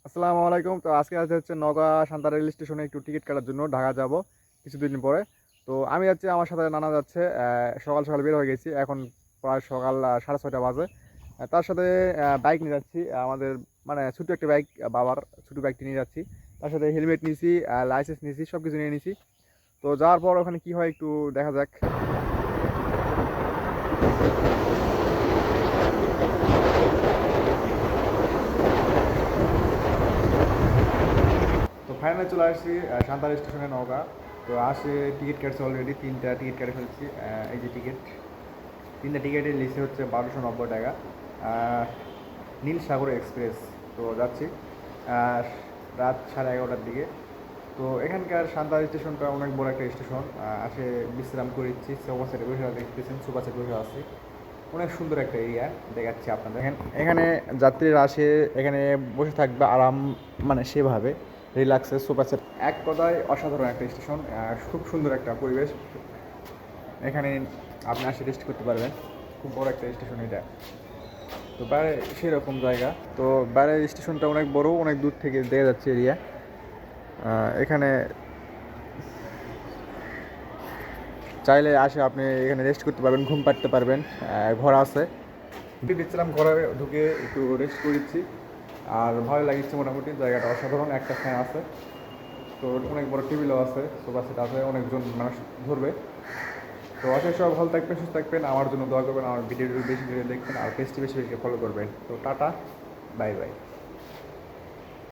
আসসালামু আলাইকুম। তো আজকে হচ্ছে নওগাঁ সান্তা রেল স্টেশনে একটু টিকিট কাটার জন্য ঢাকা যাব কিছুদিন পরে। তো আমি যাচ্ছি, আমার সাথে নানা যাচ্ছে। সকাল সকাল বের হয়ে গেছি, এখন প্রায় সকাল 6:30 বাজে। তার সাথে বাইক নিয়ে যাচ্ছি, আমাদের মানে ছোটো একটা বাইক, বাবার ছোটো বাইকটি নিয়ে যাচ্ছি। তার সাথে হেলমেট নিয়েছি, লাইসেন্স নিয়েছি, সব কিছু নিয়ে নিয়েছি। তো যাওয়ার পর ওখানে কী হয় একটু দেখা যাক। তো ফাইনালি চলে আসছি সান্তার স্টেশনে, নওগাঁ। তো আসে টিকিট কাটছে, অলরেডি 3টা টিকিট কেটে ফেলছি। এই যে টিকিট, 3টা টিকিটের লিস্টে হচ্ছে 1290 টাকা। নীল সাগর এক্সপ্রেস। তো যাচ্ছি রাত 11:30টার দিকে। তো এখানকার সান্তার স্টেশনটা অনেক বড় একটা স্টেশন। আসে বিশ্রাম করেছি, সোফা সেটে বসে দেখতেছেন, সোফা সেটে বসে আছি। অনেক সুন্দর একটা এরিয়া দেখাচ্ছি আপনাদের। এখানে যাত্রীরা আসে, এখানে বসে থাকবে আরাম, মানে সেভাবে রিল্যাক্সে সোফা সেট। এক কথায় অসাধারণ একটা স্টেশন, খুব সুন্দর একটা পরিবেশ। এখানে আপনি আসে রেস্ট করতে পারবেন, খুব বড় একটা স্টেশন এটা। তো বাইরে সেরকম জায়গা, তো বাইরের স্টেশনটা অনেক বড়, অনেক দূর থেকে দেখা যাচ্ছে এরিয়া। এখানে চাইলে আসে আপনি এখানে রেস্ট করতে পারবেন, ঘুম পাড়তে পারবেন। ঘর আছে, দেখছিলাম ঘরে ঢুকে একটু রেস্ট করেছি। আর ভালো লাগছে, মোটামুটি জায়গাটা অসাধারণ। একটা ফ্যান আছে, তো অনেক বড় টেবিলও আছে, সোফা সেট আছে, অনেকজন মানুষ ধরবে। তো অশেষ সব ভালো থাকবেন, সুস্থ থাকবেন, আমার জন্য দোয়া করবেন, আমার ভিডিওটি বেশি বেশি দেখবেন, আর পেজটি বেশি বেশি ফলো করবেন। তো টাটা, বাই বাই।